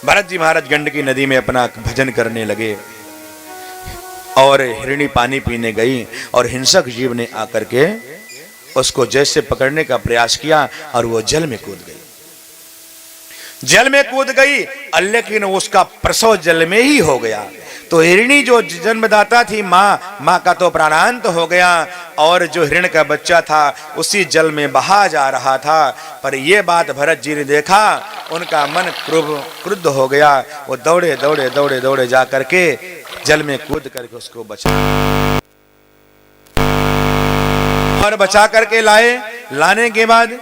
भरत जी महाराज गंडकी नदी में अपना भजन करने लगे और हिरणी पानी पीने गई और हिंसक जीव ने आकर के उसको जैसे पकड़ने का प्रयास किया और वो जल में कूद गई। जल में कूद गई लेकिन उसका प्रसव जल में ही हो गया। तो हिरणी जो जन्मदाता थी माँ का तो प्राणांत हो गया और जो हिरण का बच्चा था उसी जल में बहा जा रहा था। पर यह बात भरत जी ने देखा, उनका मन क्रुद्ध हो गया। वो दौड़े दौड़े दौड़े दौड़े जा करके जल में कूद करके उसको बचा और बचा करके लाने के बाद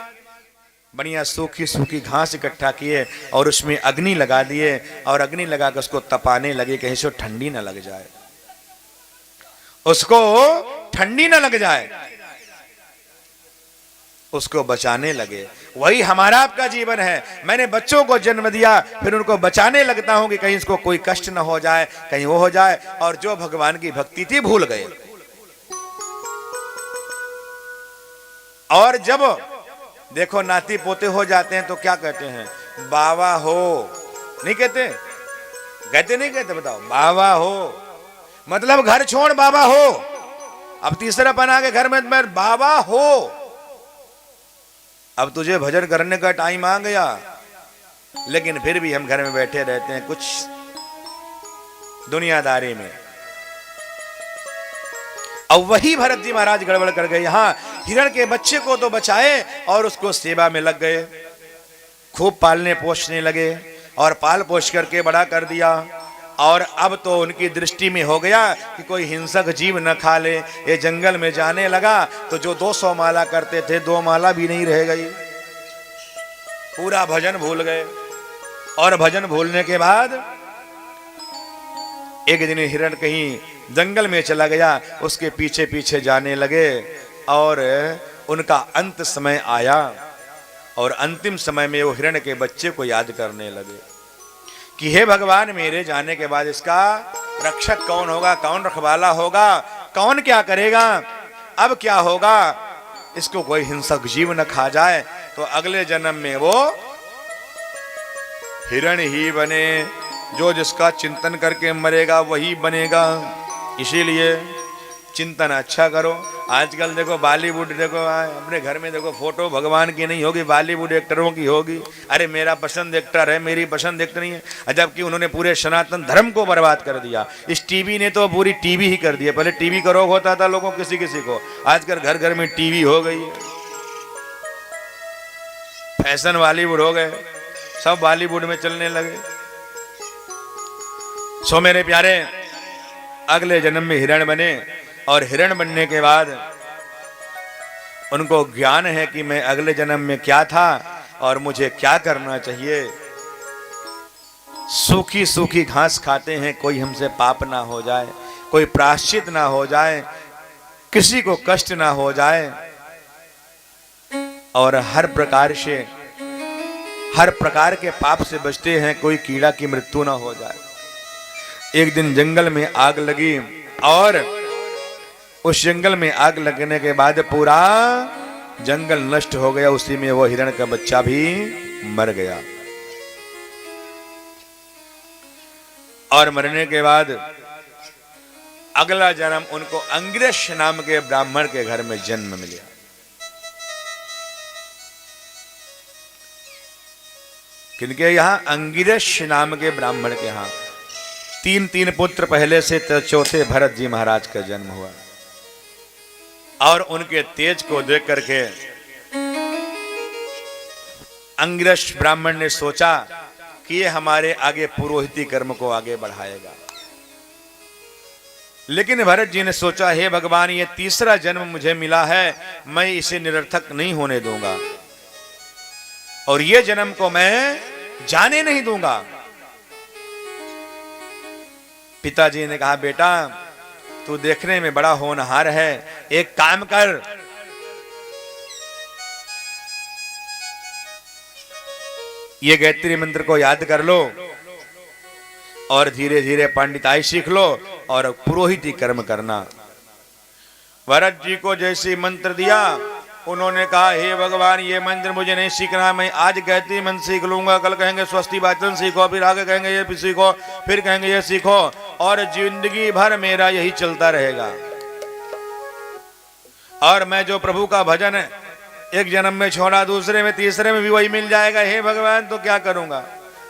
बढ़िया सूखी सूखी घास इकट्ठा किए और उसमें अग्नि लगा दिए और अग्नि लगा कर उसको तपाने लगे, कहीं से ठंडी ना लग जाए, उसको ठंडी ना लग जाए, उसको बचाने लगे। वही हमारा आपका जीवन है। मैंने बच्चों को जन्म दिया, फिर उनको बचाने लगता हूं कि कहीं इसको कोई कष्ट ना हो जाए, कहीं वो हो जाए। और जो भगवान की भक्ति थी भूल गए। और जब देखो नाती पोते हो जाते हैं तो क्या कहते हैं, बाबा हो, नहीं कहते? कहते नहीं कहते? बताओ, बाबा हो मतलब घर छोड़ बाबा हो। अब तीसरा पन आ के घर में बाबा हो, अब तुझे भजन करने का टाइम आ गया। लेकिन फिर भी हम घर में बैठे रहते हैं कुछ दुनियादारी में। अब वही भरत जी महाराज गड़बड़ कर गए। हाँ, हिरण के बच्चे को तो बचाए और उसको सेवा में लग गए, खूब पालने पोषने लगे और पाल पोष करके बड़ा कर दिया। और अब तो उनकी दृष्टि में हो गया कि कोई हिंसक जीव न खा ले। ये जंगल में जाने लगा तो जो 200 माला करते थे 2 माला भी नहीं रह गई, पूरा भजन भूल गए। और भजन भूलने के बाद एक दिन हिरण कहीं जंगल में चला गया, उसके पीछे पीछे जाने लगे और उनका अंत समय आया। और अंतिम समय में वो हिरण के बच्चे को याद करने लगे कि हे भगवान, मेरे जाने के बाद इसका रक्षक कौन होगा, कौन रखवाला होगा, कौन क्या करेगा, अब क्या होगा, इसको कोई हिंसक जीव न खा जाए। तो अगले जन्म में वो हिरण ही बने। जो जिसका चिंतन करके मरेगा वही बनेगा। इसीलिए चिंतन अच्छा करो। आजकल देखो बॉलीवुड, देखो अपने घर में देखो फोटो भगवान की नहीं होगी, बॉलीवुड एक्टरों की होगी। अरे मेरा पसंद एक्टर है, मेरी पसंद एक्टर नहीं है। जबकि उन्होंने पूरे सनातन धर्म को बर्बाद कर दिया। इस टीवी ने तो पूरी टीवी ही कर दिया। पहले टीवी का रोग होता था लोगों किसी किसी को, आजकल घर घर में टीवी हो गई है। फैशन बॉलीवुड हो गए, सब बॉलीवुड में चलने लगे। सो मेरे प्यारे, अगले जन्म में हिरण बने और हिरण बनने के बाद उनको ज्ञान है कि मैं अगले जन्म में क्या था और मुझे क्या करना चाहिए। सूखी सूखी घास खाते हैं, कोई हमसे पाप ना हो जाए, कोई प्रायश्चित ना हो जाए, किसी को कष्ट ना हो जाए। और हर प्रकार के पाप से बचते हैं, कोई कीड़ा की मृत्यु ना हो जाए। एक दिन जंगल में आग लगी और उस जंगल में आग लगने के बाद पूरा जंगल नष्ट हो गया। उसी में वो हिरण का बच्चा भी मर गया। और मरने के बाद अगला जन्म उनको अंगिरस नाम के ब्राह्मण के घर में जन्म मिला। किनके यहां? अंगिरस नाम के ब्राह्मण के यहां 3 पुत्र पहले से, तो चौथे भरत जी महाराज का जन्म हुआ। और उनके तेज को देख करके अंगिरस ब्राह्मण ने सोचा कि ये हमारे आगे पुरोहिती कर्म को आगे बढ़ाएगा। लेकिन भरत जी ने सोचा, हे भगवान, ये तीसरा जन्म मुझे मिला है, मैं इसे निरर्थक नहीं होने दूंगा और ये जन्म को मैं जाने नहीं दूंगा। पिताजी ने कहा, बेटा तू देखने में बड़ा होनहार है, एक काम कर, ये गायत्री मंत्र को याद कर लो और धीरे धीरे पंडिताई सीख लो और पुरोहिती कर्म करना। भरत जी को जैसे मंत्र दिया उन्होंने कहा हे भगवान ये मंत्र मुझे नहीं सीखना, मैं आज गायत्री मंत्र सीख लूंगा, कल कहेंगे स्वस्ति वाचन सीखो, फिर आगे कहेंगे ये सीखो, फिर कहेंगे ये सीखो, और जिंदगी भर मेरा यही चलता रहेगा। और मैं जो प्रभु का भजन एक जन्म में छोड़ा, दूसरे में तीसरे में भी वही मिल जाएगा। हे भगवान तो क्या करूंगा,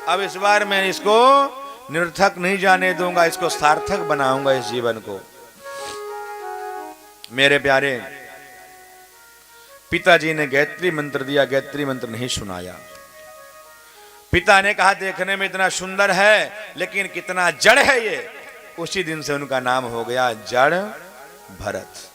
अब इस बार मैं इसको निरर्थक नहीं जाने दूंगा, इसको सार्थक बनाऊंगा इस जीवन को। मेरे प्यारे, पिताजी ने गायत्री मंत्र दिया, गायत्री मंत्र नहीं सुनाया। पिता ने कहा देखने में इतना सुंदर है लेकिन कितना जड़ है ये। उसी दिन से उनका नाम हो गया जड़ भरत।